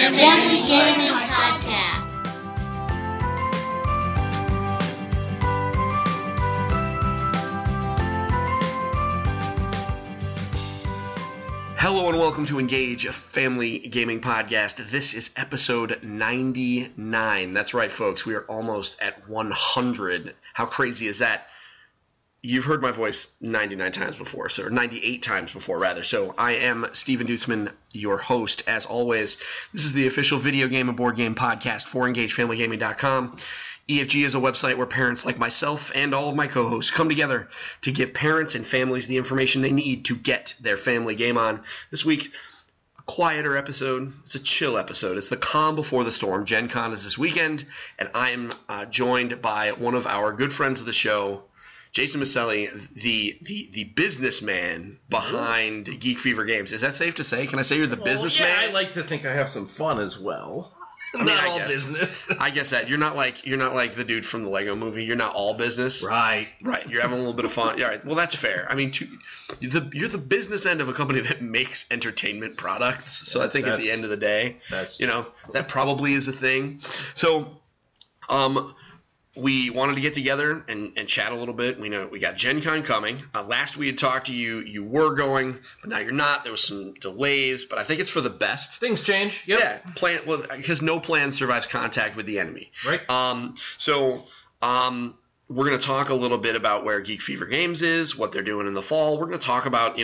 Family Gaming Podcast. Hello and welcome to Engage, a family gaming podcast. This is episode 99. That's right, folks. We are almost at 100. How crazy is that? You've heard my voice 99 times before, or 98 times before, rather. So I am Steven Dutzman, your host. As always, this is the official video game and board game podcast for EngageFamilyGaming.com. EFG is a website where parents like myself and all of my co-hosts come together to give parents and families the information they need to get their family game on. This week, a quieter episode. It's a chill episode. It's the calm before the storm. Gen Con is this weekend, and I am joined by one of our good friends of the show, Jason Miceli, the businessman behind Geek Fever Games. Is that safe to say? Can I say you're the businessman? Yeah, I like to think I have some fun as well. I mean, not all business. I guess that you're not like the dude from the Lego Movie. You're not all business. Right. You're having a little bit of fun. Yeah, right. Well, that's fair. I mean, you're the business end of a company that makes entertainment products. So I think at the end of the day, that probably is a thing. So, we wanted to get together and chat a little bit. We know we got Gen Con coming. Last we had talked to you, you were going, but now you're not. There was some delays, but I think it's for the best. Things change. Yep. Yeah, because no plan survives contact with the enemy. Right. We're going to talk a little bit about where Geek Fever Games is, what they're doing in the fall. We're going to talk about,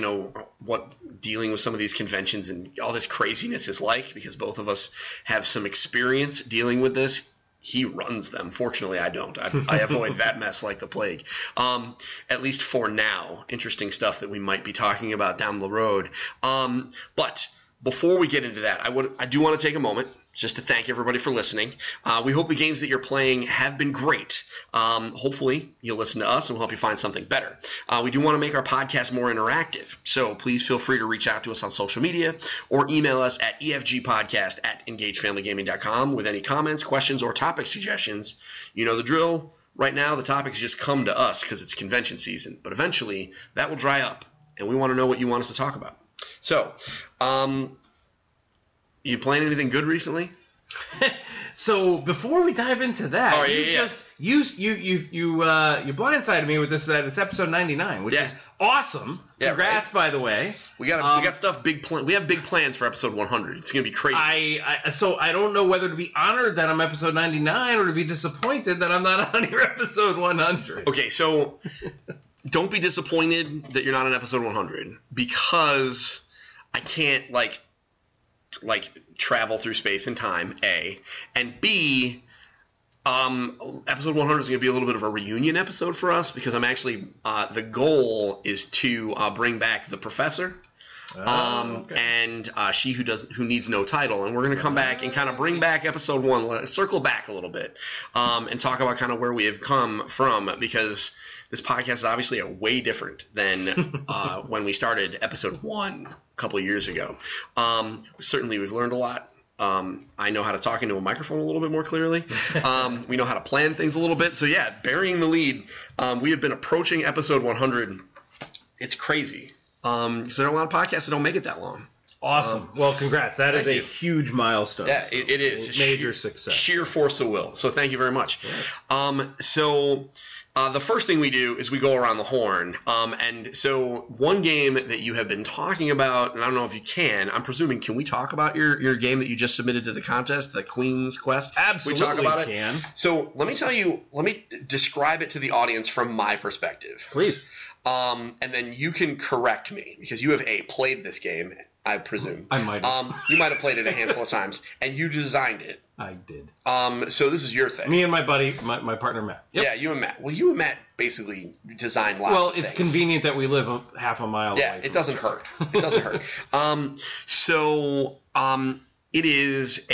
what dealing with some of these conventions and all this craziness is like, because both of us have some experience dealing with this. He runs them. Fortunately, I don't. I avoid that mess like the plague. At least for now. Interesting stuff that we might be talking about down the road. But before we get into that, I do want to take a moment just to thank everybody for listening. We hope the games that you're playing have been great. Hopefully, you'll listen to us and we'll help you find something better. We do want to make our podcast more interactive, so please feel free to reach out to us on social media or email us at efgpodcast@engagefamilygaming.com with any comments, questions, or topic suggestions. You know the drill. Right now, the topics just come to us because it's convention season, but eventually that will dry up, and we want to know what you want us to talk about. So, you playing anything good recently? So before we dive into that, you blindsided me with this. That it's episode 99, which is awesome. Yeah, congrats, right? By the way. We got stuff big. We have big plans for episode 100. It's gonna be crazy. So I don't know whether to be honored that I'm episode 99 or to be disappointed that I'm not on your episode 100. Okay, so don't be disappointed that you're not on episode 100 because I can't like travel through space and time, A, and B, episode 100 is going to be a little bit of a reunion episode for us because I'm actually the goal is to bring back the professor and she who needs no title, and we're going to come back and kind of bring back episode 1, circle back a little bit, and talk about kind of where we have come from, because this podcast is obviously way different than when we started episode 1 a couple of years ago. Certainly, we've learned a lot. I know how to talk into a microphone a little bit more clearly. We know how to plan things a little bit. So, yeah, burying the lead. We have been approaching episode 100. It's crazy. Because there are a lot of podcasts that don't make it that long. Awesome. Well, congrats. That is a huge milestone. Yeah, it is. Major success. Sheer force of will. So thank you very much. Yeah. The first thing we do is we go around the horn. And so one game that you have been talking about, and I don't know if you can, I'm presuming, can we talk about your game that you just submitted to the contest, the Queen's Quest? Absolutely, we talk about can. So let me describe it to the audience from my perspective. Please. And then you can correct me, because you have played this game, I presume. I might have. You might have played it a handful of times, and you designed it. I did. So this is your thing. Me and my buddy, my partner Matt. Yep. Yeah, you and Matt. Well, you and Matt basically designed lots of things. Well, it's convenient that we live half a mile away. Yeah, it doesn't hurt. It doesn't hurt. It is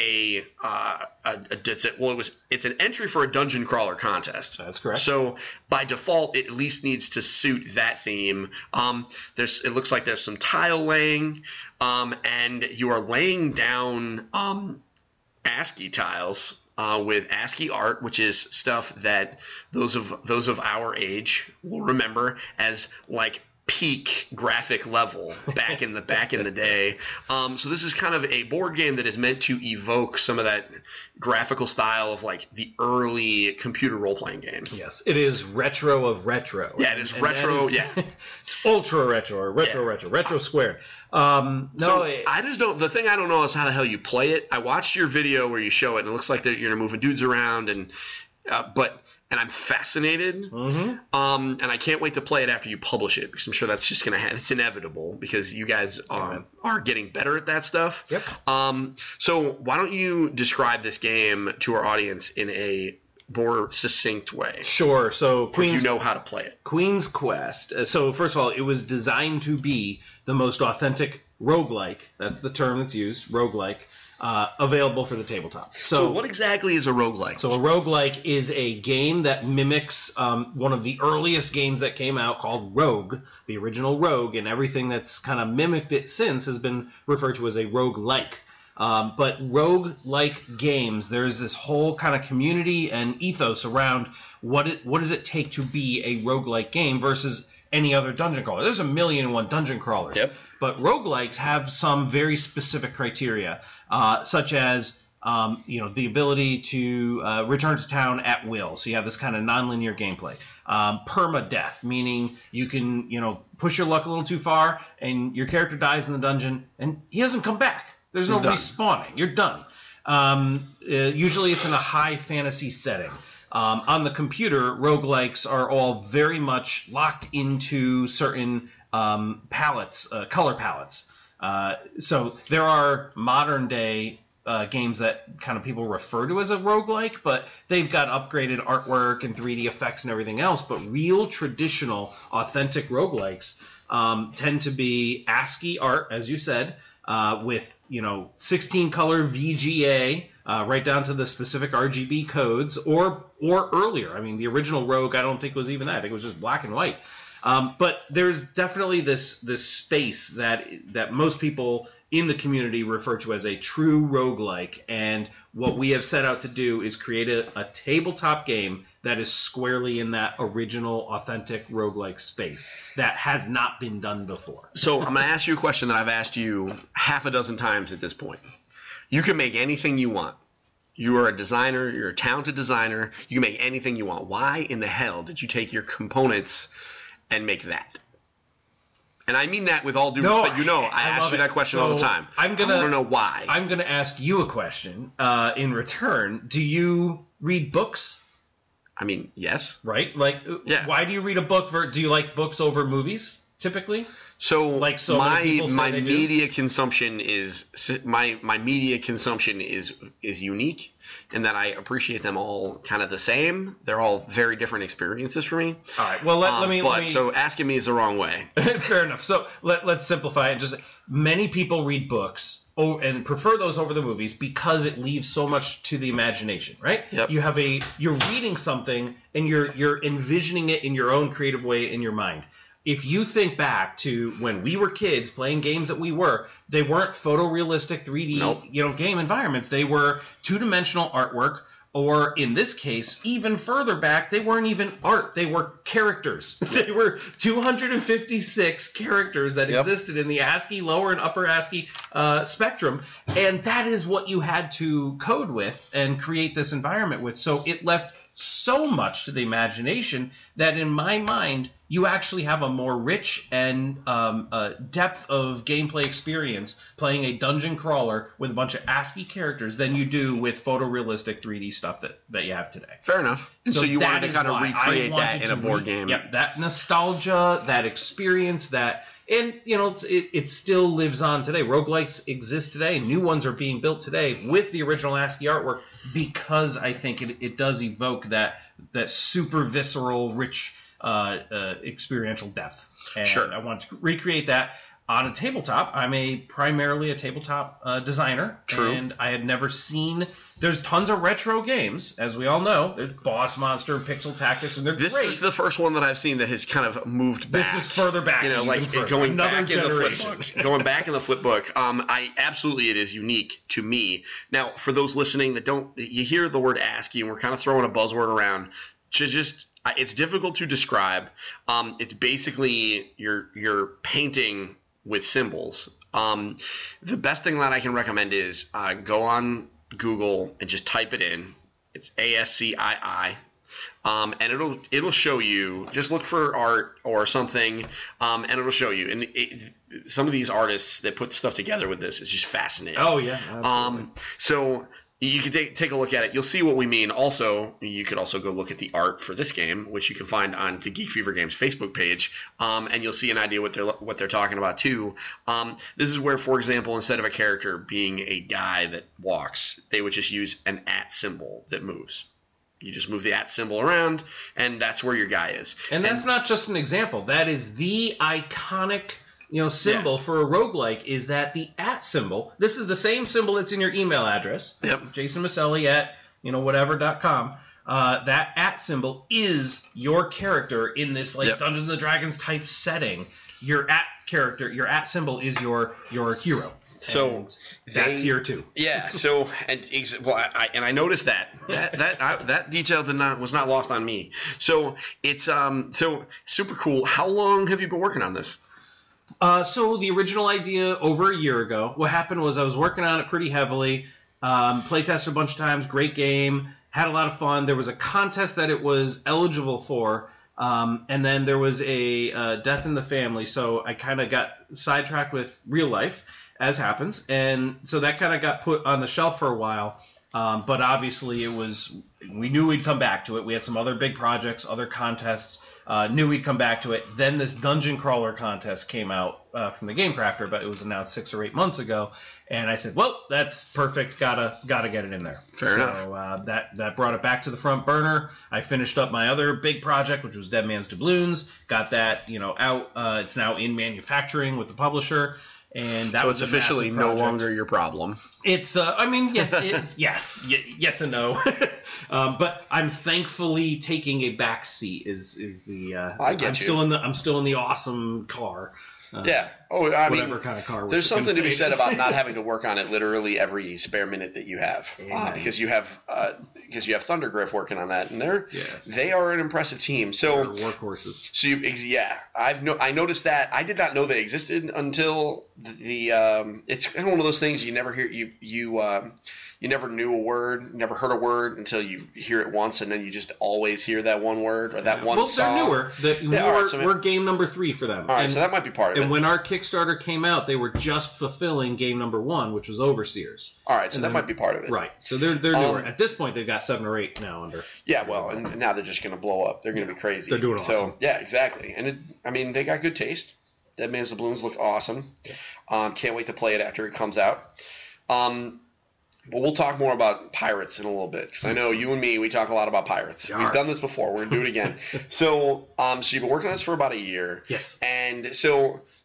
it's an entry for a dungeon crawler contest. That's correct. So by default, it at least needs to suit that theme. It looks like there's some tile laying, and you are laying down ASCII tiles with ASCII art, which is stuff that those of our age will remember as like peak graphic level back in the day. So this is kind of a board game that is meant to evoke some of that graphical style of like the early computer role-playing games. Yes, it is retro of retro. Yeah, it is retro. Yeah, it's ultra retro or retro squared. I just don't. The thing I don't know is how the hell you play it. I watched your video where you show it, and it looks like that you're moving dudes around, and and I'm fascinated. And I can't wait to play it after you publish it, because I'm sure that's just gonna it's inevitable, because you guys are getting better at that stuff. Yep. So why don't you describe this game to our audience in a more succinct way? Sure. So you know how to play it. Queen's Quest. So first of all, it was designed to be the most authentic roguelike. That's the term that's used, roguelike. Available for the tabletop. So what exactly is a roguelike? So a roguelike is a game that mimics one of the earliest games that came out called Rogue, the original Rogue, and everything that's kind of mimicked it since has been referred to as a roguelike. But roguelike games, there's this whole kind of community and ethos around what does it take to be a roguelike game versus any other dungeon crawler. There's 1,000,001 dungeon crawlers. Yep. But roguelikes have some very specific criteria, such as the ability to return to town at will. So you have this kind of nonlinear gameplay. Permadeath, meaning you can push your luck a little too far and your character dies in the dungeon and he doesn't come back. There's no respawning. You're done. Usually it's in a high fantasy setting. On the computer, roguelikes are all very much locked into certain color palettes. So there are modern day games that kind of people refer to as a roguelike, but they've got upgraded artwork and 3D effects and everything else. But real traditional authentic roguelikes tend to be ASCII art, as you said, with 16 color VGA, right down to the specific RGB codes, or earlier. I mean, the original Rogue, I don't think was even that. I think it was just black and white. But there's definitely this space that most people in the community refer to as a true roguelike, and what we have set out to do is create a tabletop game that is squarely in that original, authentic roguelike space that has not been done before. So I'm going to ask you a question that I've asked you half a dozen times at this point. You can make anything you want. You are a designer. You're a talented designer. You can make anything you want. Why in the hell did you take your components and make that? And I mean that with all due respect. I ask you that question all the time. I want to know why. I'm going to ask you a question in return. Do you read books? I mean, yes. Right? Why do you read a book? Do you like books over movies, typically? So my media consumption is unique, in that I appreciate them all kind of the same. They're all very different experiences for me. All right. Well, let me. So asking me is the wrong way. Fair enough. So let's simplify it. Just many people read books and prefer those over the movies because it leaves so much to the imagination, right? Yep. You're reading something and you're envisioning it in your own creative way in your mind. If you think back to when we were kids playing games they weren't photorealistic 3D game environments. They were two-dimensional artwork, or in this case, even further back, they weren't even art. They were characters. They were 256 characters that existed in the ASCII, lower and upper ASCII spectrum, and that is what you had to code with and create this environment with. So it left so much to the imagination that in my mind, you actually have a more rich and depth of gameplay experience playing a dungeon crawler with a bunch of ASCII characters than you do with photorealistic 3D stuff that you have today. Fair enough. So you wanted to kind of recreate that in a board game. Yep, that nostalgia, that experience, and it still lives on today. Roguelikes exist today. New ones are being built today with the original ASCII artwork because I think it does evoke that super visceral, rich experiential depth. And sure. I want to recreate that on a tabletop. I'm primarily a tabletop designer. True. And I had never seen... There's tons of retro games, as we all know. There's Boss Monster and Pixel Tactics, and they're great. This is the first one that I've seen that has kind of moved back. This is further back. Going back in the flip book. Going back in the flip book. It is unique to me. Now, for those listening that you hear the word ASCII, and we're kind of throwing a buzzword around, It's difficult to describe. It's basically you're painting with symbols. The best thing that I can recommend is go on Google and just type it in. It's ASCII. And it'll show you. Just look for art or something, and it'll show you. And some of these artists that put stuff together with this is just fascinating. Oh yeah. Absolutely. So you can take a look at it. You'll see what we mean. Also, you could also go look at the art for this game, which you can find on the Geek Fever Games Facebook page, and you'll see an idea what they're talking about too. This is where, for example, instead of a character being a guy that walks, they would just use an @ symbol that moves. You just move the @ symbol around, and that's where your guy is. And that's not just an example. That is the iconic, symbol for a roguelike, is that the @ symbol. This is the same symbol that's in your email address. Yep. Jason Miceli at whatever.com. That @ symbol is your character in this Dungeons and Dragons type setting. Your @ character, your @ symbol is your hero. So and that's here too. Yeah. So I noticed that detail was not lost on me. So it's so super cool. How long have you been working on this? So the original idea over a year ago. What happened was I was working on it pretty heavily. Playtested a bunch of times. Great game. Had a lot of fun. There was a contest that it was eligible for. And then there was a death in the family. So I kind of got sidetracked with real life, as happens, and so that kind of got put on the shelf for a while. But obviously, we knew we'd come back to it. We had some other big projects, other contests. Knew we'd come back to it. Then this dungeon crawler contest came out from the Game Crafter, but it was announced 6 or 8 months ago. And I said, well, that's perfect. Gotta get it in there. Fair enough. So that brought it back to the front burner. I finished up my other big project, which was Dead Man's Doubloons. Got that out. It's now in manufacturing with the publisher. And that was officially no longer your problem. It's, yes and no. But I'm thankfully taking a back seat. Is the I get I'm still in the awesome car. Yeah. Oh, I mean, whatever kind of car. There's something to be said about not having to work on it literally every spare minute that you have, because you have Thundergriff working on that, and they are an impressive team. So they're workhorses. So I noticed that. I did not know they existed until it's kind of one of those things you never hear. You never knew a word, never heard a word until you hear it once, and then you just always hear that one word or that one song. Well, they're newer. We're game number 3 for them. All right, so that might be part of it. And when our Kickstarter came out, they were just fulfilling game number 1, which was Overseers. All right, so that might be part of it. Right. So they're newer. At this point, they've got 7 or 8 now under. Yeah, well, and now they're just going to blow up. They're going to be crazy. They're doing awesome. So, yeah, exactly. And they got good taste. Dead Man's Doubloons look awesome. Yeah. Can't wait to play it after it comes out. But we'll talk more about pirates in a little bit, because I know you and me, we talk a lot about pirates. We've done this before. We're going to do it again. So you've been working on this for about a year. Yes. And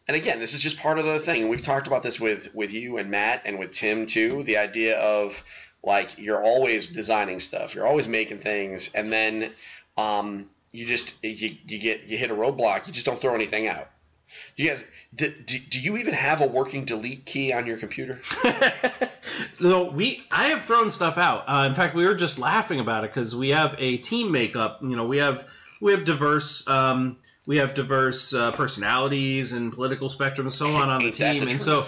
again, this is just part of the thing. We've talked about this with you and Matt and with Tim too. The idea of you're always designing stuff, you're always making things, and then you hit a roadblock. You just don't throw anything out. You guys, do you even have a working delete key on your computer? No, I have thrown stuff out. In fact, we were just laughing about it because we have a team makeup. We have diverse personalities and political spectrum and so on the team, and so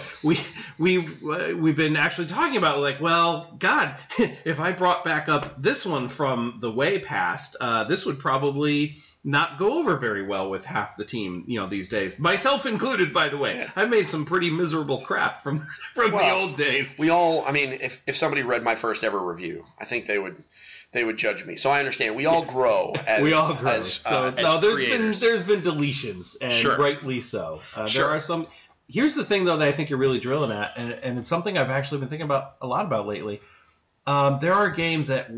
we've been actually talking about God, if I brought back up this one from the way past, this would probably not go over very well with half the team, these days. Myself included, by the way. Yeah. I've made some pretty miserable crap from the old days. We all, if somebody read my first ever review, I think they would judge me. So I understand. We all grow. We all grow. There's been deletions, and rightly so. There are some. Here's the thing, though, that I think you're really drilling at, and it's something I've actually been thinking about a lot about lately. There are games that,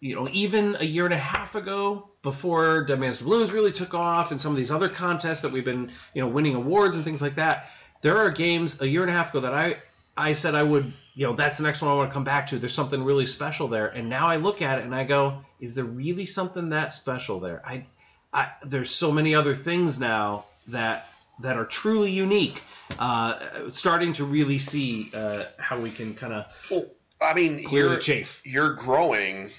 even a year and a half ago, before Dead Man's Doubloons really took off, and some of these other contests that we've been, winning awards and things like that, there are games a year and a half ago that I said I would, that's the next one I want to come back to. There's something really special there. And now I look at it and I go, is there really something that special there? There's so many other things now that are truly unique. Starting to really see how we can kind of clear the chafe. You're growing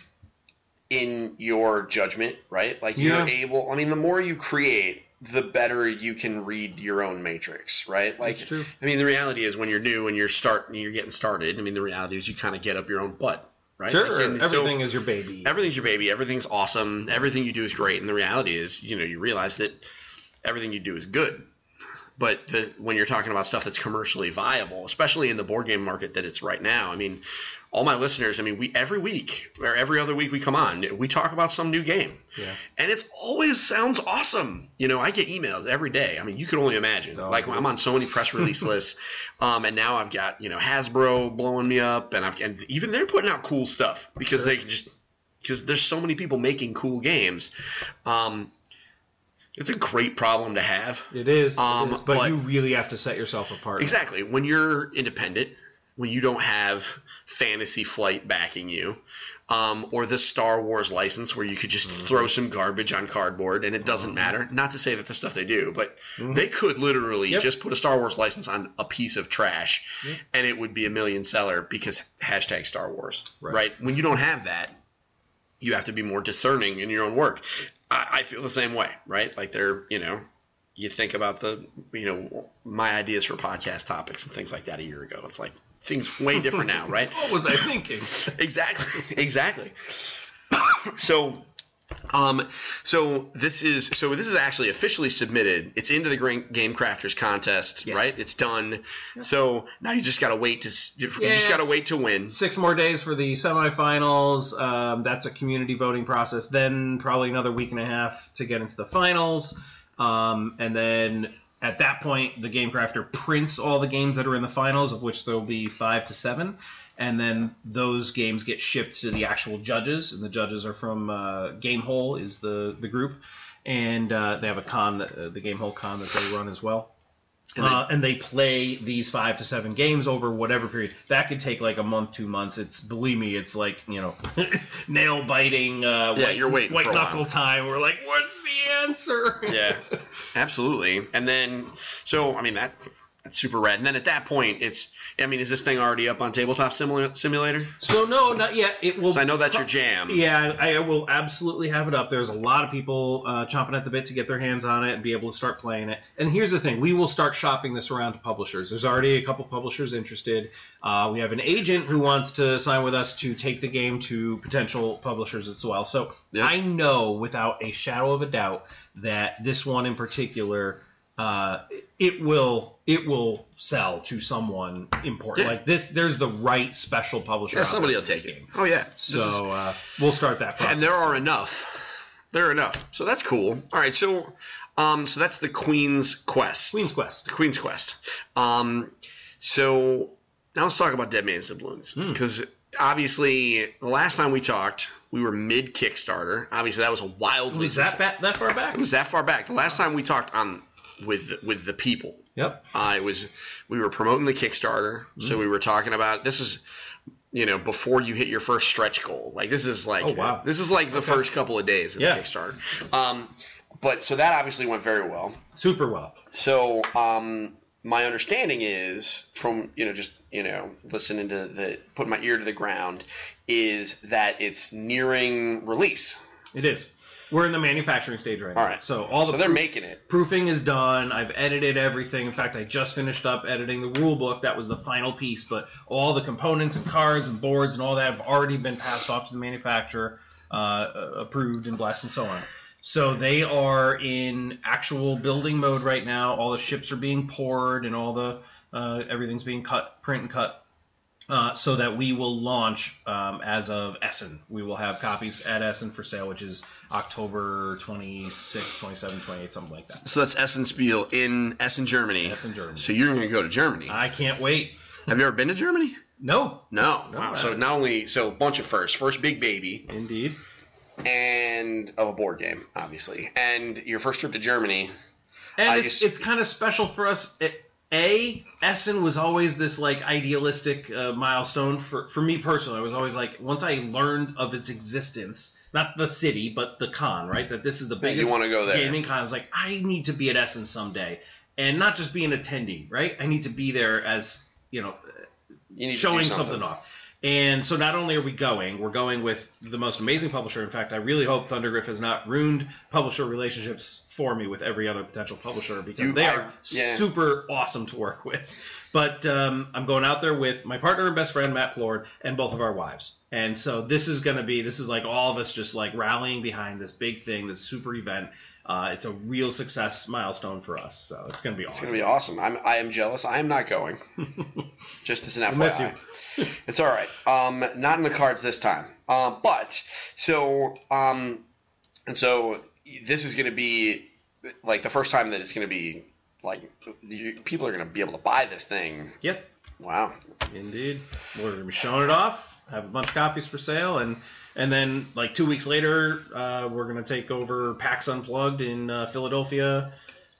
in your judgment, right? Like you're able. I mean, the more you create, the better you can read your own matrix, right? Like, that's true. I mean, the reality is when you're new and you're getting started. I mean, the reality is you kind of get up your own butt, right? Sure, like, everything is your baby. Everything's your baby. Everything's awesome. Everything you do is great. And the reality is, you realize that everything you do is good. But when you're talking about stuff that's commercially viable, especially in the board game market that it's right now, I mean, all my listeners, I mean, every week or every other week we come on, we talk about some new game. Yeah. And it always sounds awesome. I get emails every day. I mean, you could only imagine. Like, I'm on so many press release lists, and now I've got, Hasbro blowing me up, and even they're putting out cool stuff because because there's so many people making cool games. It's a great problem to have. It is. But you really have to set yourself apart. Exactly. When you're independent, when you don't have Fantasy Flight backing you, or the Star Wars license where you could just throw some garbage on cardboard and it doesn't matter. Not to say that the stuff they do, but they could literally just put a Star Wars license on a piece of trash and it would be a million seller because # Star Wars. Right? When you don't have that, you have to be more discerning in your own work. I feel the same way, right? Like you think about my ideas for podcast topics and things like that a year ago. It's like things way different now, right? What was I thinking? Exactly. So this is actually officially submitted. It's into the Game Crafters contest, right? It's done. Yep. So now you just gotta wait to win. 6 more days for the semifinals. That's a community voting process. Then probably another week and a half to get into the finals. And then at that point, the Game Crafter prints all the games that are in the finals, of which there will be 5 to 7. And then those games get shipped to the actual judges, and the judges are from Gamehole is the group, and they have a con, the Gamehole con that they run as well. And they play these 5 to 7 games over whatever period. That could take like a month, 2 months. Believe me, it's like, nail biting, you're waiting white for a knuckle while. Time. We're like, what's the answer? Yeah, absolutely. And then, that's super rad. And then at that point, is this thing already up on Tabletop Simulator? So no, not yet. It will. I know that's your jam. Yeah, I will absolutely have it up. There's a lot of people chomping at the bit to get their hands on it and be able to start playing it. And here's the thing: we will start shopping this around to publishers. There's already a couple publishers interested. We have an agent who wants to sign with us to take the game to potential publishers as well. So I know without a shadow of a doubt that this one in particular. It will sell to someone important like this. There's the right special publisher. Yeah, somebody will take it. Oh yeah. So we'll start that process. And there are enough. So that's cool. All right. So that's the Queen's Quest. The Queen's Quest. So now let's talk about Dead Man's Doubloons because obviously the last time we talked. We were mid Kickstarter. Obviously, that was a wildly. Was that far back? It was that far back. The last time we talked with the people. Yep. We were promoting the Kickstarter, so we were talking about this is before you hit your first stretch goal. Like this is like this is like the first couple of days of the Kickstarter. But so that obviously went very well. Super well. So my understanding is from listening to putting my ear to the ground is that it's nearing release. It is. We're in the manufacturing stage right now. All right. So they're making it. Proofing is done. I've edited everything. In fact, I just finished up editing the rule book. That was the final piece. But all the components and cards and boards and all that have already been passed off to the manufacturer, approved and blessed and so on. So they are in actual building mode right now. All the ships are being poured and all the everything's being print and cut. So that we will launch as of Essen. We will have copies at Essen for sale, which is October 26, 27, 28, something like that. So that's Essen Spiel in Essen, Germany. So you're going to go to Germany. I can't wait. Have you ever been to Germany? No. Wow. So a bunch of firsts. First big baby. Indeed. And of a board game, obviously. And your first trip to Germany. And it's kind of special for us. Essen was always this like idealistic milestone for me personally. I was always like, once I learned of its existence, not the city, but the con, right? That this is the biggest gaming con. I was like, I need to be at Essen someday. And not just be an attendee, right? I need to be there as, showing something off. And so not only are we're going with the most amazing publisher. In fact, I really hope Thundergriff has not ruined publisher relationships for me with every other potential publisher, because they are super awesome to work with. But I'm going out there with my partner and best friend, Matt Plord, and both of our wives. And so this is like all of us just like rallying behind this big thing, this super event. It's a real success milestone for us. So it's going to be awesome. It's going to be awesome. I am jealous. I am not going. Just as an FYI. It's all right. Not in the cards this time. So this is going to be like the first time that it's going to be like people are going to be able to buy this thing. Yep. Wow. Indeed. We're going to be showing it off, have a bunch of copies for sale, and then like 2 weeks later, we're going to take over PAX Unplugged in Philadelphia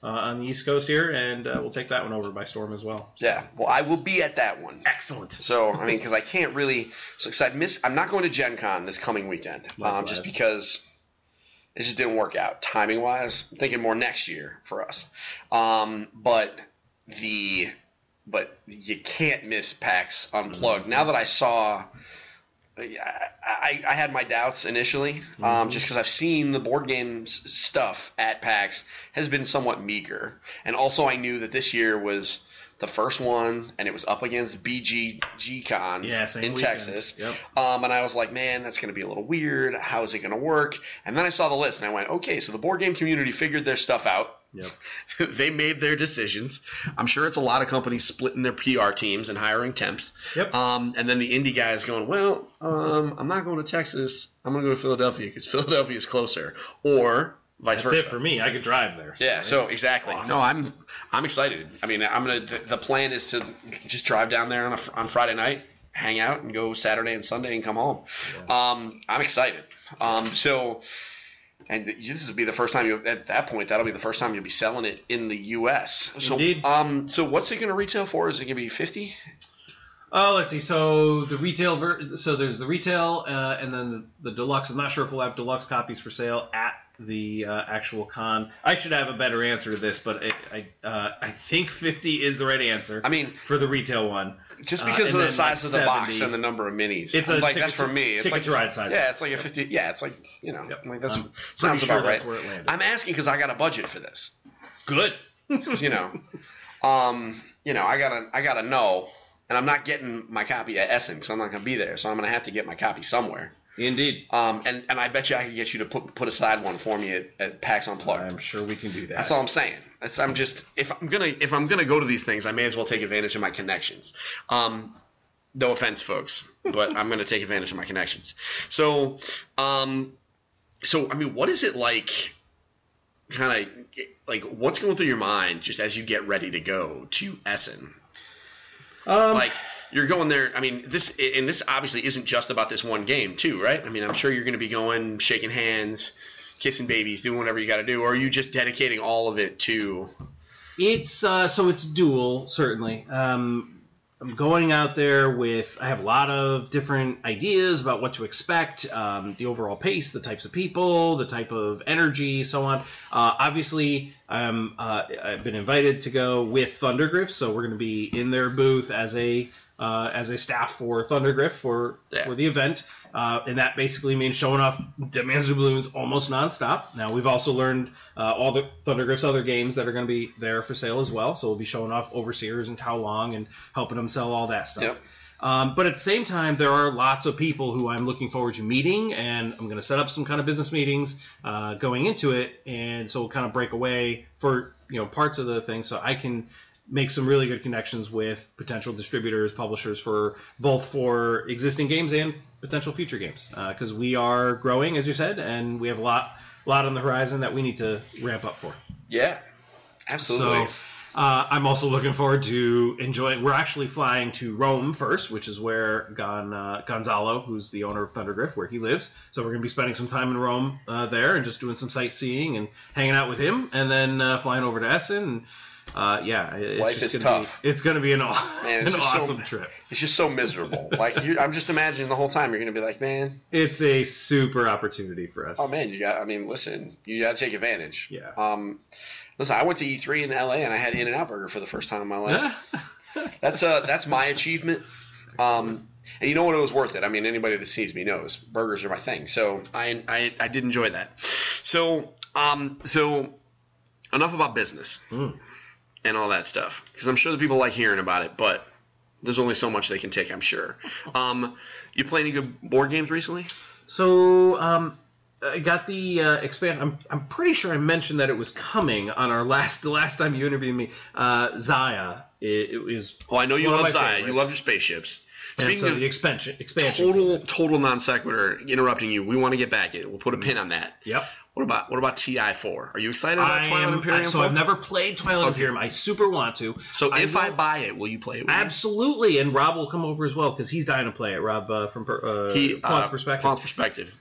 on the East Coast here, and we'll take that one over by storm as well. So. Yeah. Well, I will be at that one. Excellent. So, I mean, because I can't really – so because I'm not going to Gen Con this coming weekend just because – it just didn't work out timing-wise. I'm thinking more next year for us. But you can't miss PAX Unplugged. Now that I saw, I had my doubts initially, just because I've seen the board games stuff at PAX has been somewhat meager, and also I knew that this year was the first one, and it was up against BGG-Con in Texas. Yep. And I was like, man, that's going to be a little weird. How is it going to work? And then I saw the list, and I went, okay, so the board game community figured their stuff out. Yep. They made their decisions. I'm sure it's a lot of companies splitting their PR teams and hiring temps. Yep. And then the indie guy is going, well, I'm not going to Texas. I'm going to go to Philadelphia because Philadelphia is closer. Or vice versa. That's it for me. I could drive there. So exactly. Awesome. No, I'm excited. I mean, the plan is to just drive down there on Friday night, hang out, and go Saturday and Sunday and come home. Yeah. I'm excited. And this will be the first time at that point. That'll be the first time you'll be selling it in the U.S. Indeed. So what's it going to retail for? Is it going to be $50? Oh, let's see. So the retail, so there's the retail, and then the deluxe. I'm not sure if we'll have deluxe copies for sale at the actual con. I should have a better answer to this, but I think 50 is the right answer. I mean, for the retail one, just because of the size of the box and the number of minis. It's like that's for me. It's ticket like to ride size. Yeah, it's like a 50. Yeah, it's like Yep. like that's sounds about right. That's where it landed. I'm asking because I got a budget for this. Good. I gotta know, and I'm not getting my copy at Essen because I'm not gonna be there, so I'm gonna have to get my copy somewhere. Indeed. And I bet you I could get you to put aside one for me at PAX Unplugged. I'm sure we can do that. That's all I'm saying. I'm just if I'm gonna go to these things, I may as well take advantage of my connections. No offense, folks, but I'm gonna take advantage of my connections. So I mean, what is it like? Kind of like what's going through your mind just as you get ready to go to Essen? Like you're going there. I mean, this obviously isn't just about this one game, too, right? I mean, I'm sure you're going to be going, shaking hands, kissing babies, doing whatever you got to do, or are you just dedicating all of it to? It's so it's dual, certainly. I'm going out there with, I have a lot of different ideas about what to expect, the overall pace, the types of people, the type of energy, so on. Obviously, I've been invited to go with Thundergriff, so we're going to be in their booth as a staff for Thundergriff for the event. And that basically means showing off Dead Man's New Balloons almost nonstop. Now, we've also learned all the Thundergriff's other games that are going to be there for sale as well. So we'll be showing off Overseers and Tao Long and helping them sell all that stuff. Yep. But at the same time, there are lots of people who I'm looking forward to meeting, and I'm going to set up some kind of business meetings going into it. And so we'll kind of break away for parts of the thing so I can make some really good connections with potential distributors, publishers for existing games and potential future games, because we are growing, as you said, and we have a lot on the horizon that we need to ramp up for. Yeah, absolutely. So I'm also looking forward to enjoying. We're actually flying to Rome first, which is where Gonzalo, who's the owner of Thundergriff, where he lives. So we're going to be spending some time in Rome there and just doing some sightseeing and hanging out with him, and then flying over to Essen. And, life is tough. It's going to be an awesome trip. It's just so miserable. I'm just imagining the whole time you're going to be like, man. It's a super opportunity for us. Oh man, you got to take advantage. Yeah. Listen, I went to E3 in LA and I had In-N-Out Burger for the first time in my life. That's my achievement. And you know what? It was worth it. I mean, anybody that sees me knows burgers are my thing. So I did enjoy that. So enough about business and all that stuff, because I'm sure the people like hearing about it, but there's only so much they can take, I'm sure. You play any good board games recently? So I got the expand. I'm pretty sure I mentioned that it was coming on our the last time you interviewed me. Zaya. It was. Oh, I know you one of love my Zaya. favorites. You love your spaceships. And Speaking so of the expansion. total non sequitur, interrupting you. We want to get back in. We'll put a pin on that. Yep. What about TI4? Are you excited about Twilight Imperium? So I've never played Twilight Imperium. I super want to. So if I buy it, will you play it with me? Absolutely, and Rob will come over as well because he's dying to play it. Rob from Pawn's Perspective. Pawn's Perspective.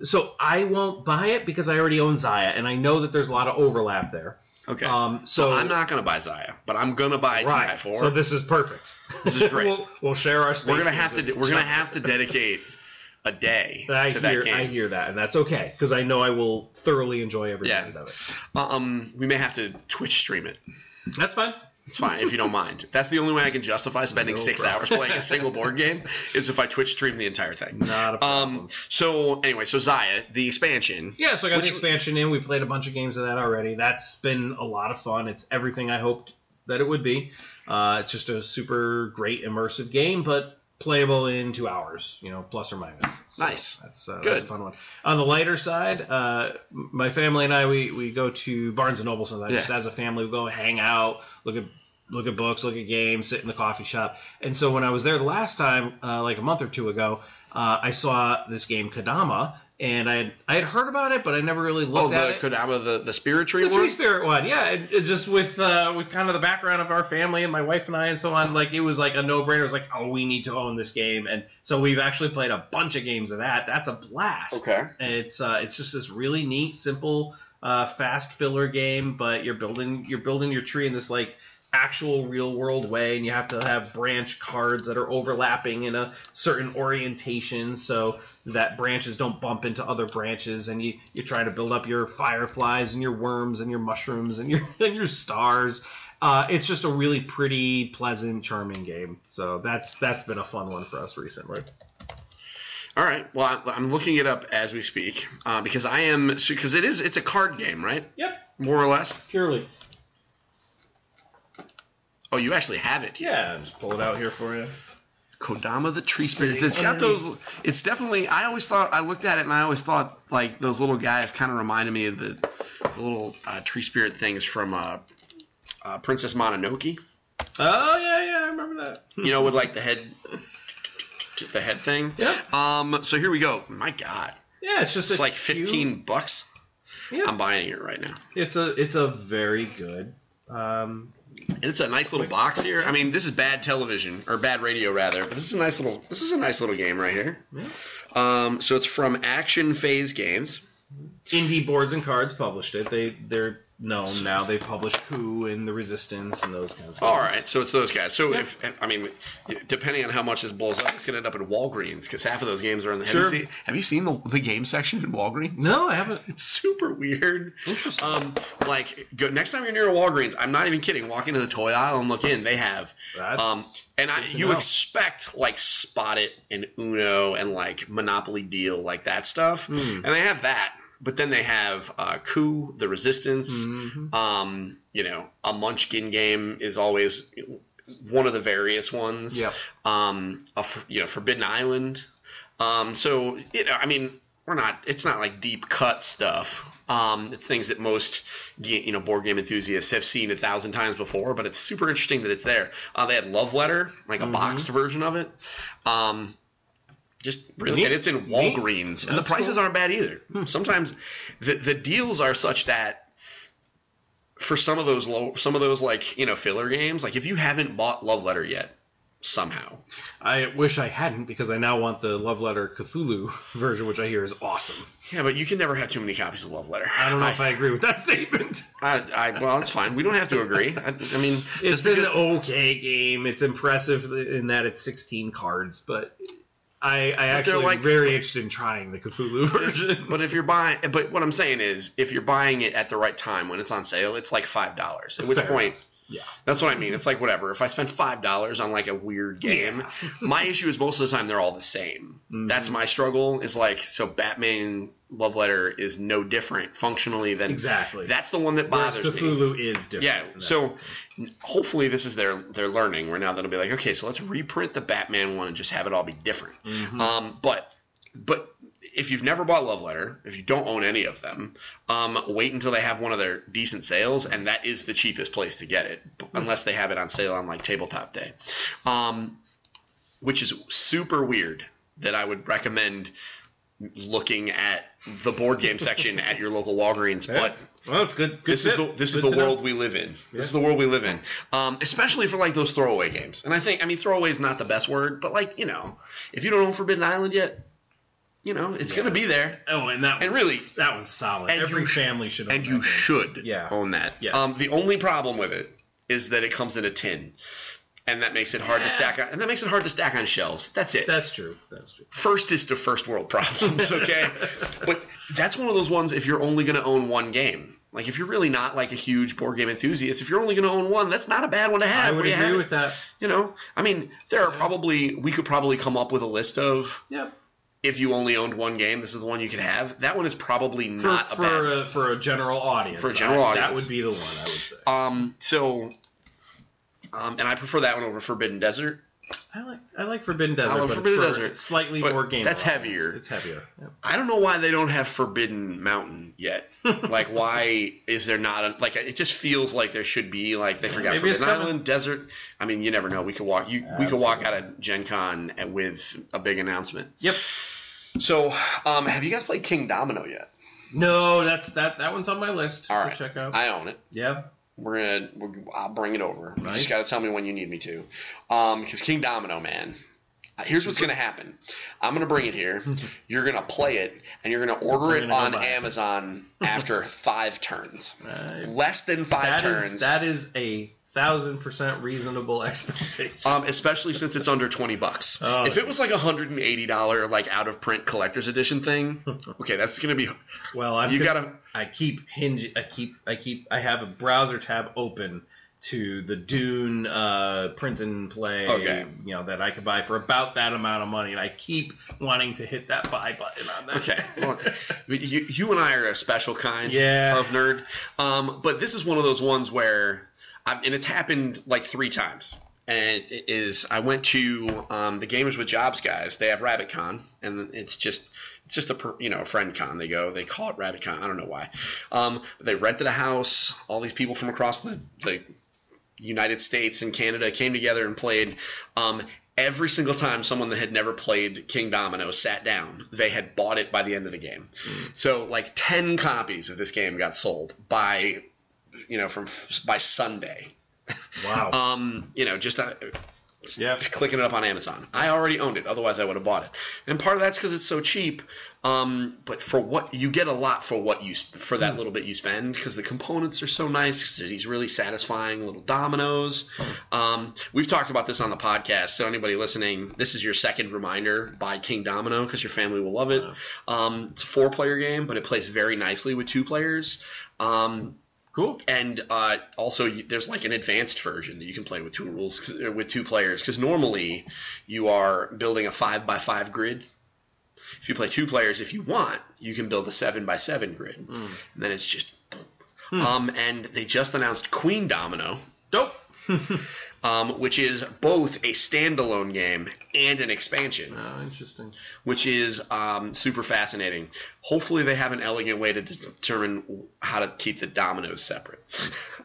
So I won't buy it because I already own Zaya, and I know that there's a lot of overlap there. Okay. So I'm not going to buy Zaya, but I'm going to buy TI4. So this is perfect. This is great. we'll share our space. We're going to have to dedicate a day to that game. I hear that, and that's okay because I know I will thoroughly enjoy every minute of it. We may have to Twitch stream it. That's fine. It's fine if you don't mind. That's the only way I can justify spending 6 hours playing a single board game is if I Twitch stream the entire thing. Not a problem. So anyway, Zaya, the expansion. Yeah, so I got the expansion in. We played a bunch of games of that already. That's been a lot of fun. It's everything I hoped that it would be. It's just a super great immersive game, but playable in 2 hours, plus or minus. So nice. That's a fun one. On the lighter side, my family and I, we go to Barnes & Noble sometimes. Just as a family, we go hang out, look at books, look at games, sit in the coffee shop. And so when I was there the last time, like a month or two ago, I saw this game Kodama, and I had heard about it, but I never really looked at it. Kodama, the spirit tree one? The tree spirit one, yeah. It just with kind of the background of our family and my wife and I and so on, like it was like a no-brainer. It was like, oh, we need to own this game. And so we've actually played a bunch of games of that. That's a blast. Okay. And it's just this really neat, simple, fast filler game, but you're building your tree in this like actual real world way, and you have to have branch cards that are overlapping in a certain orientation so that branches don't bump into other branches, and you try to build up your fireflies and your worms and your mushrooms and your stars. It's just a really pretty, pleasant, charming game. So that's been a fun one for us recently. All right. Well, I'm looking it up as we speak because it's a card game, right? Yep. More or less. Purely. Oh, you actually have it. Yeah, I'll just pull it out here for you. Kodama the Tree Spirits. It's got those. It's definitely. I looked at it and I always thought like those little guys kind of reminded me of the little tree spirit things from Princess Mononoke. Oh yeah, I remember that. With like the head thing. Yeah. So here we go. My God. Yeah, it's like $15. Yeah. I'm buying it right now. It's a very good. And it's a nice little box here. I mean, this is bad television or bad radio rather, but this is a nice little game right here. Yeah. So it's from Action Phase Games. Indie Boards and Cards published it. They're known now. They publish Coup and The Resistance and those kinds of games. All right, so it's those guys. So depending on how much this blows up, it's going to end up in Walgreens because half of those games are in the. Sure. Have you seen the game section in Walgreens? No, I haven't. It's super weird. Interesting. Next time you're near a Walgreens, I'm not even kidding. Walk into the toy aisle and look in. They have. You expect like Spot It and Uno and like Monopoly Deal, like that stuff, and they have that. But then they have Coup, The Resistance. Mm-hmm. A Munchkin game is always one of the various ones. Yep. Forbidden Island. It's not like deep cut stuff. It's things that most board game enthusiasts have seen 1,000 times before, but it's super interesting that it's there. They had Love Letter, like a boxed version of it. Just really, and it's in Walgreens, and the prices aren't bad either. Sometimes the deals are such that for some of those filler games, like if you haven't bought Love Letter yet, somehow. I wish I hadn't because I now want the Love Letter Cthulhu version, which I hear is awesome. Yeah, but you can never have too many copies of Love Letter. I don't know if I agree with that statement. Well, it's fine. We don't have to agree. I mean, it's an okay game. It's impressive in that it's 16 cards, but I actually am very interested in trying the Cthulhu version. But what I'm saying is, if you're buying it at the right time when it's on sale, it's like $5. At which point Yeah. That's what I mean. It's like whatever. If I spend $5 on like a weird game, my issue is most of the time they're all the same. That's my struggle. Is like, so Batman Love Letter is no different functionally than exactly. That's the one that bothers me. Cthulhu is different. Yeah. So hopefully this is their learning. Where now they'll be like, okay, so let's reprint the Batman one and just have it all be different. But if you've never bought Love Letter, if you don't own any of them, wait until they have one of their decent sales, and that is the cheapest place to get it, unless they have it on sale on like Tabletop Day, which is super weird that I would recommend looking at the board game section at your local Walgreens, but well, it's good. This is the world we live in. This is the world we live in, especially for like those throwaway games. And I mean, throwaway is not the best word, but like, you know, if you don't own Forbidden Island yet, you know, it's going to be there. Oh, and that one's solid. Every family should own that. And you should own that. Yes. The only problem with it is that it comes in a tin. And that makes it hard to stack on, on shelves. That's it. That's true. First is to first world problems, okay? But that's one of those ones if you're only going to own one game. Like if you're really not like a huge board game enthusiast, if you're only going to own one, that's not a bad one to have. I would agree with that. You know, I mean, we could probably come up with a list of if you only owned one game, this is the one you could have. That one is probably not a bad for a general audience. For a general audience. That would be the one, I would say. And I prefer that one over Forbidden Desert. I like Forbidden Desert. It's slightly more game. That's heavier. It's heavier. Yep. I don't know why they don't have Forbidden Mountain yet. Like, why is there not like? It just feels like there should be. Like they forgot Forbidden Island, Desert. I mean, you never know. We could walk. We could walk out of Gen Con with a big announcement. Yep. So, have you guys played King Domino yet? No, that one's on my list to check out. I own it. Yeah. I'll bring it over. Nice. You just got to tell me when you need me to. Because King Domino, man. Here's what's going to happen. I'm going to bring it here. You're going to play it, and you're going to order it on Amazon after 5 turns. Less than 5 turns. That is a 1,000% reasonable expectation. Especially since it's under $20. Oh, if it was like $180 like out of print collector's edition thing, okay, that's going to be. Well, I have a browser tab open to the Dune print and play. Okay. You know that I could buy for about that amount of money, and I keep wanting to hit that buy button on that. Okay. Well, you and I are a special kind of nerd. But this is one of those ones where. And it's happened like 3 times. And it is I went to the Gamers with Jobs guys. They have RabbitCon, and it's just a friend con. They call it RabbitCon. I don't know why. But they rented a house. All these people from across the United States and Canada came together and played. Every single time someone that had never played King Domino sat down, they had bought it by the end of the game. So like 10 copies of this game got sold by Sunday. Wow. Just clicking it up on Amazon. I already owned it. Otherwise, I would have bought it. And part of that's because it's so cheap. But for what you get a lot for that little bit you spend, because the components are so nice. Because these really satisfying little dominoes. We've talked about this on the podcast. So anybody listening, this is your second reminder: buy King Domino because your family will love it. It's a 4-player game, but it plays very nicely with 2 players. Cool. And also, there's like an advanced version that you can play with 2 players. Because normally, you are building a 5x5 grid. If you play 2 players, if you want, you can build a 7x7 grid. And then it's just. And they just announced Queen Domino. Dope. Which is both a standalone game and an expansion. Oh, interesting. Which is super fascinating. Hopefully they have an elegant way to determine how to keep the dominoes separate.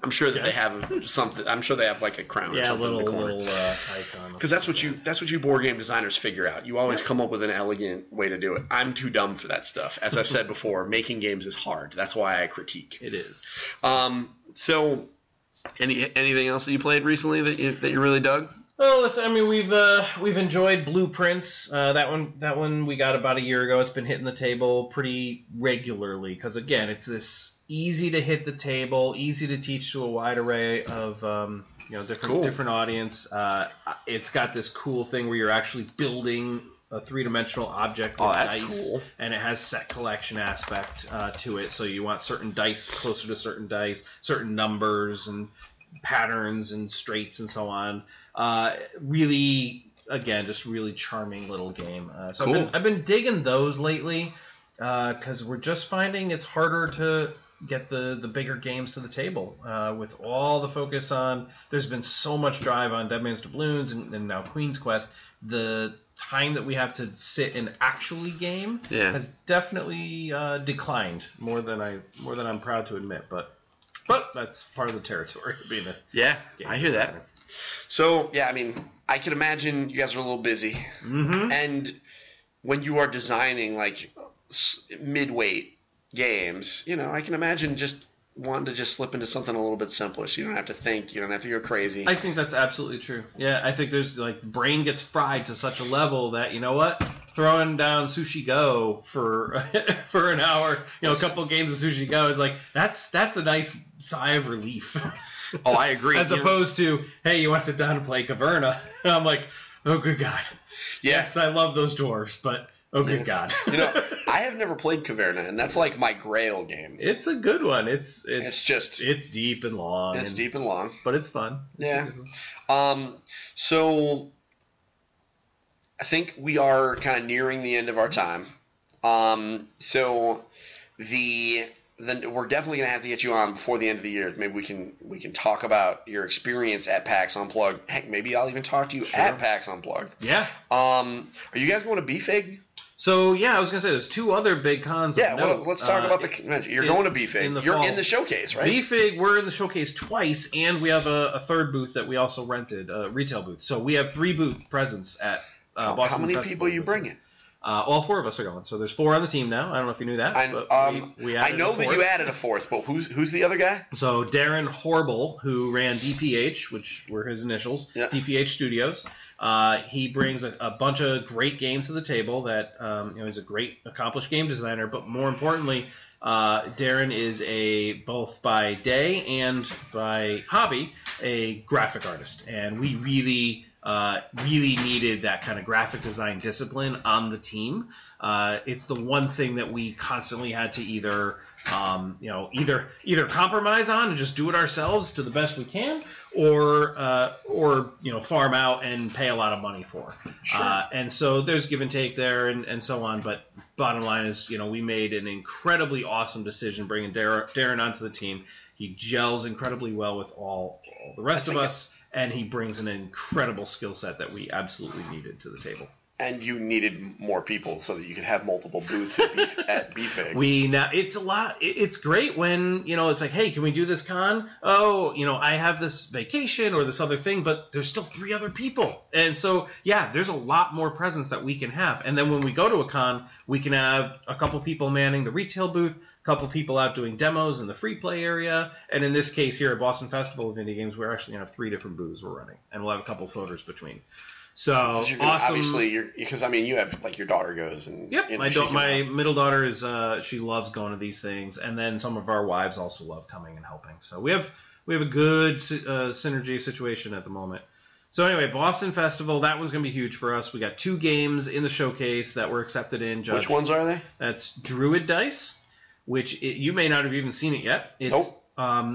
I'm sure that they have something. I'm sure they have like a crown or something in the corner. Little icon. Because that's what you board game designers figure out. You always come up with an elegant way to do it. I'm too dumb for that stuff. As I've said before, making games is hard. That's why I critique. It is. So. Anything else that you played recently that you really dug? Well, we've enjoyed Blueprints. That one we got about a year ago. It's been hitting the table pretty regularly because again, it's this easy to hit the table, easy to teach to a wide array of different audience. It's got this cool thing where you're actually building a 3-dimensional object with dice, cool. And it has set collection aspect to it. So you want certain dice closer to certain dice, certain numbers, and patterns and straights and so on. Really, again, just really charming little game. So cool. I've been digging those lately because we're just finding it's harder to get the bigger games to the table with all the focus on. There's been so much drive on Dead Man's Doubloons and now Queen's Quest. The time that we have to sit and actually game has definitely declined more than I'm proud to admit. But that's part of the territory of being a game I hear designer. that. So I mean, I can imagine you guys are a little busy, and when you are designing like mid-weight games, I can imagine just wanting to just slip into something a little bit simpler, so you don't have to think, you don't have to go crazy. I think that's absolutely true. Yeah, I think there's the brain gets fried to such a level that throwing down Sushi Go for an hour, a couple games of Sushi Go is like that's a nice sigh of relief. Oh, I agree. As opposed to, hey, you want to sit down and play Caverna? I'm like, oh good God. Yes, I love those dwarves, but oh, good God. I have never played Caverna, and that's like my grail game. It's a good one. It's deep and long. It's deep and long. But it's fun. Yeah. So I think we are kind of nearing the end of our time. So we're definitely going to have to get you on before the end of the year. Maybe we can talk about your experience at PAX Unplugged. Heck, maybe I'll even talk to you at PAX Unplugged. Yeah. Are you guys going to BFig? So, I was going to say, there's two other big cons. Yeah, well, let's talk about the convention. You're going to BFig. You're in the showcase, right? BFig, we're in the showcase twice, and we have a third booth that we also rented, a retail booth. So we have 3 booth presence at Boston How many Festival people are you bringing? All 4 of us are going. So there's 4 on the team now. I don't know if you knew that. I know that you added a 4th, but who's the other guy? So Darren Horrible, who ran DPH, which were his initials, DPH Studios. He brings a bunch of great games to the table that he's a great accomplished game designer, but more importantly, Darren is both by day and by hobby a graphic artist, and we really needed that kind of graphic design discipline on the team. It's the one thing that we constantly had to either compromise on and just do it ourselves to the best we can, or farm out and pay a lot of money for. Sure. And so there's give and take there and so on. But bottom line is, we made an incredibly awesome decision bringing Darren onto the team. He gels incredibly well with all the rest of us, and he brings an incredible skill set that we absolutely needed to the table. And you needed more people so that you could have multiple booths at BFig. It's a lot. It's great when, it's like, hey, can we do this con? Oh, I have this vacation or this other thing, but there's still 3 other people. And so, there's a lot more presence that we can have. And then when we go to a con, we can have a couple people manning the retail booth, a couple people out doing demos in the free play area. And in this case here at Boston Festival of Indie Games, we're actually going to have 3 different booths we're running. And we'll have a couple floaters between. So awesome! Obviously, because you have your daughter goes and my middle daughter is she loves going to these things, and then some of our wives also love coming and helping. So we have a good synergy situation at the moment. So anyway, Boston Festival, that one's going to be huge for us. We got 2 games in the showcase that were accepted in. Which ones are they? That's Druid Dice, which you may not have even seen it yet. Nope.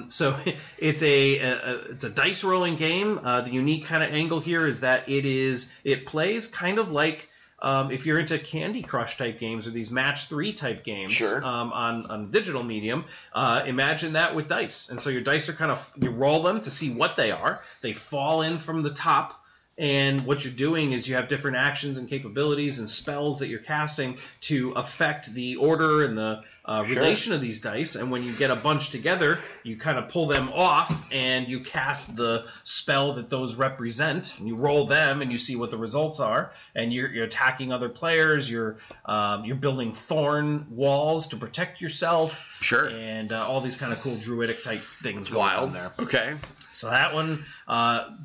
So it's a dice rolling game. The unique kind of angle here is that it plays kind of like if you're into Candy Crush type games or these Match 3 type games. Sure. On digital medium. Imagine that with dice. And so your dice are you roll them to see what they are. They fall in from the top. And what you're doing is you have different actions and capabilities and spells that you're casting to affect the order and the relation of these dice. And when you get a bunch together, you kind of pull them off and you cast the spell that those represent. And you roll them and you see what the results are. And you're attacking other players. You're building thorn walls to protect yourself. Sure. And all these kind of cool druidic type things going on there. Okay. So that one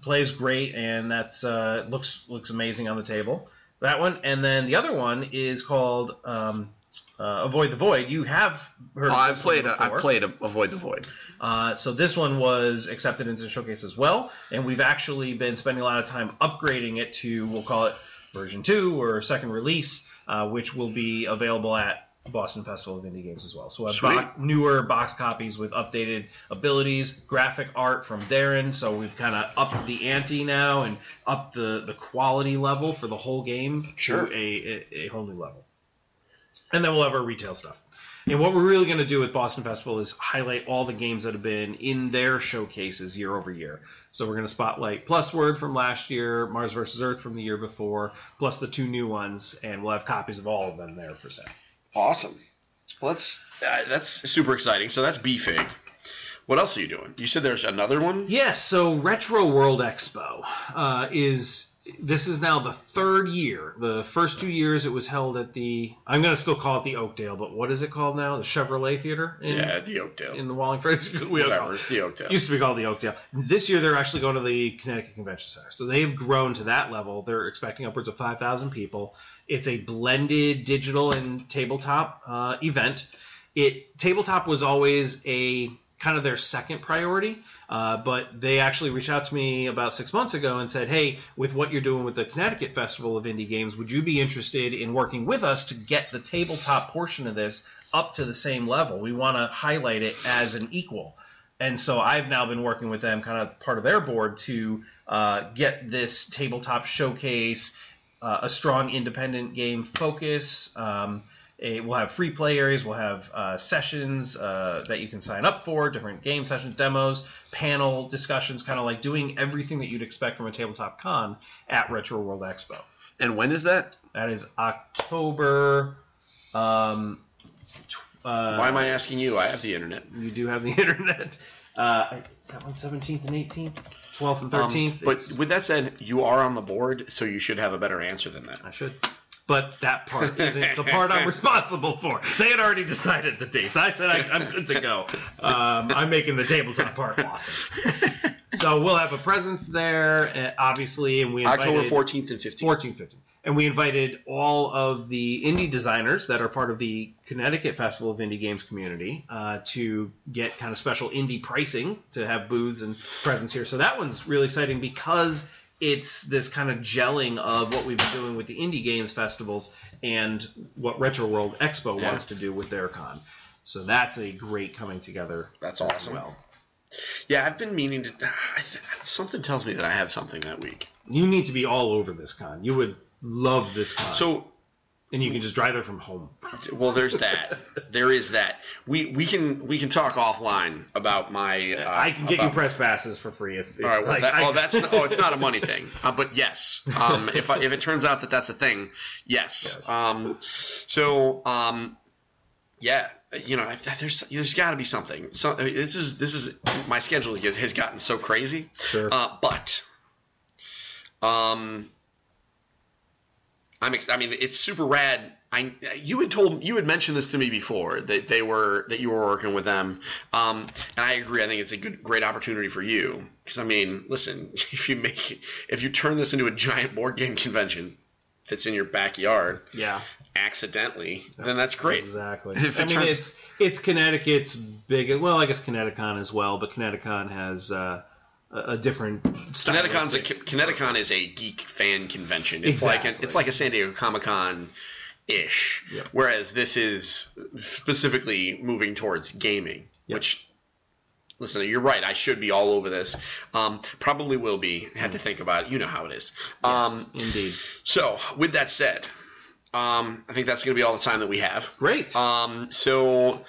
plays great, and that's looks amazing on the table. That one, and then the other one is called Avoid the Void. You have heard. I've played Avoid the Void. So this one was accepted into the showcase as well, and we've actually been spending a lot of time upgrading it to, we'll call it version 2 or second release, which will be available at Boston Festival of Indie Games as well. So we'll have newer box copies with updated abilities, graphic art from Darren. So we've kind of upped the ante now and upped the quality level for the whole game to a whole new level. And then we'll have our retail stuff. And what we're really going to do with Boston Festival is highlight all the games that have been in their showcases year over year. So we're going to spotlight Plus Word from last year, Mars vs. Earth from the year before, plus the 2 new ones, and we'll have copies of all of them there for sale. Awesome. Well, that's super exciting. So that's BFig. What else are you doing? You said there's another one? Yes. So Retroworld Expo this is now the 3rd year. The first 2 years it was held at I'm going to still call it the Oakdale, but what is it called now? The Chevrolet Theater? The Oakdale. In the Wallingford. Whatever, it's the Oakdale. It used to be called the Oakdale. This year they're actually going to the Connecticut Convention Center. So they've grown to that level. They're expecting upwards of 5,000 people. It's a blended digital and tabletop event. Tabletop was always a kind of their second priority, but they actually reached out to me about 6 months ago and said, hey, with what you're doing with the Connecticut Festival of Indie Games, would you be interested in working with us to get the tabletop portion of this up to the same level? We want to highlight it as an equal. And so I've now been working with them, kind of part of their board, to get this tabletop showcase, a strong independent game focus. We'll have free play areas. We'll have sessions that you can sign up for, different game sessions, demos, panel discussions, kind of like doing everything that you'd expect from a tabletop con at Retroworld Expo. And when is that? That is October. Why am I asking you? I have the internet. You do have the internet. Is that one 17th and 18th? 12th and 13th? But with that said, you are on the board, so you should have a better answer than that. I should. But that part isn't the part I'm responsible for. They had already decided the dates. I said I'm good to go. I'm making the tabletop part awesome. So we'll have a presence there, obviously, and we invited October 14th and 15th. 14th, 15th. And we invited all of the indie designers that are part of the Connecticut Festival of Indie Games community to get kind of special indie pricing, to have booths and presence here. So that one's really exciting because it's this kind of gelling of what we've been doing with the indie games festivals and what Retroworld Expo wants to do with their con. So that's a great coming together. That's awesome. Well, yeah, I've been meaning to. Something tells me that I have something that week. You need to be all over this con. You would love this con. And you can just drive there from home. Well, there's that. There is that. We can talk offline about my. I can get you press passes for free if. All right. Well, it's not a money thing. But yes, if it turns out that that's a thing, yes. Yeah. You know, there's got to be something. So this is my schedule has gotten so crazy. Sure. I mean, it's super rad. You had mentioned this to me before that you were working with them, and I agree. I think it's a great opportunity for you because I mean, listen, if you turn this into a giant board game convention that's in your backyard, accidentally, then that's great. Exactly. It's Connecticut's big. Well, I guess Connecticut as well, but Connecticut has. A different style. Connecticut is a geek fan convention. It's like a San Diego Comic-Con ish. Yep. Whereas this is specifically moving towards gaming, which listen, you're right, I should be all over this. Probably will be. Have to think about it. You know how it is. Yes, indeed. So with that said, I think that's going to be all the time that we have. Great. So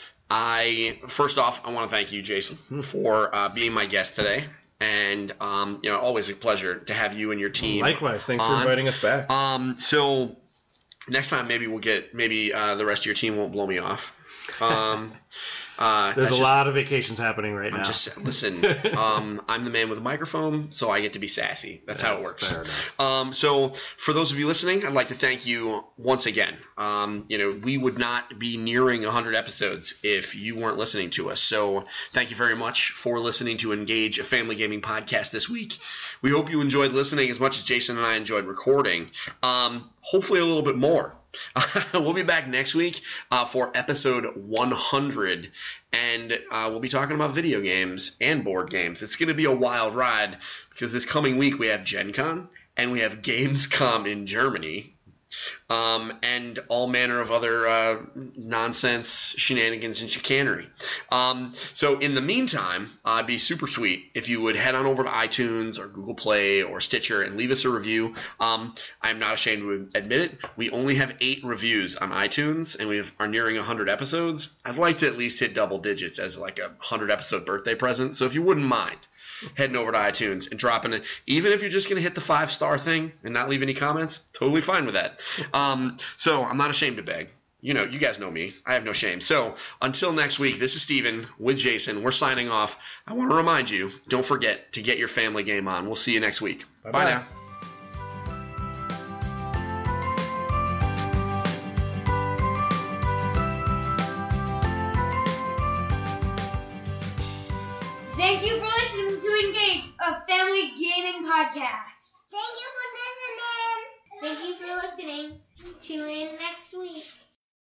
first off, I want to thank you, Jason, for being my guest today. And always a pleasure to have you and your team. Likewise, thanks for inviting us back. So next time maybe the rest of your team won't blow me off. There's a lot of vacations happening right now. Listen, I'm the man with a microphone, so I get to be sassy. That's how it works. Fair enough. So for those of you listening, I'd like to thank you once again. We would not be nearing 100 episodes if you weren't listening to us. So thank you very much for listening to Engage, a family gaming podcast this week. We hope you enjoyed listening as much as Jason and I enjoyed recording. Hopefully a little bit more. We'll be back next week for episode 100, and we'll be talking about video games and board games. It's going to be a wild ride because this coming week we have Gen Con and we have Gamescom in Germany. and all manner of other nonsense, shenanigans, and chicanery. So in the meantime, it'd be super sweet if you would head on over to iTunes or Google Play or Stitcher and leave us a review. I'm not ashamed to admit it. We only have 8 reviews on iTunes, and we are nearing 100 episodes. I'd like to at least hit double digits as like a 100-episode birthday present. So if you wouldn't mind heading over to iTunes and dropping it, even if you're just going to hit the 5-star thing and not leave any comments, totally fine with that. So I'm not ashamed to beg. You know, you guys know me. I have no shame. So until next week, this is Steven with Jason. We're signing off. I want to remind you, don't forget to get your family game on. We'll see you next week. Bye now. Thank you for listening to Engage, a family gaming podcast. Thank you for listening. Tune in next week.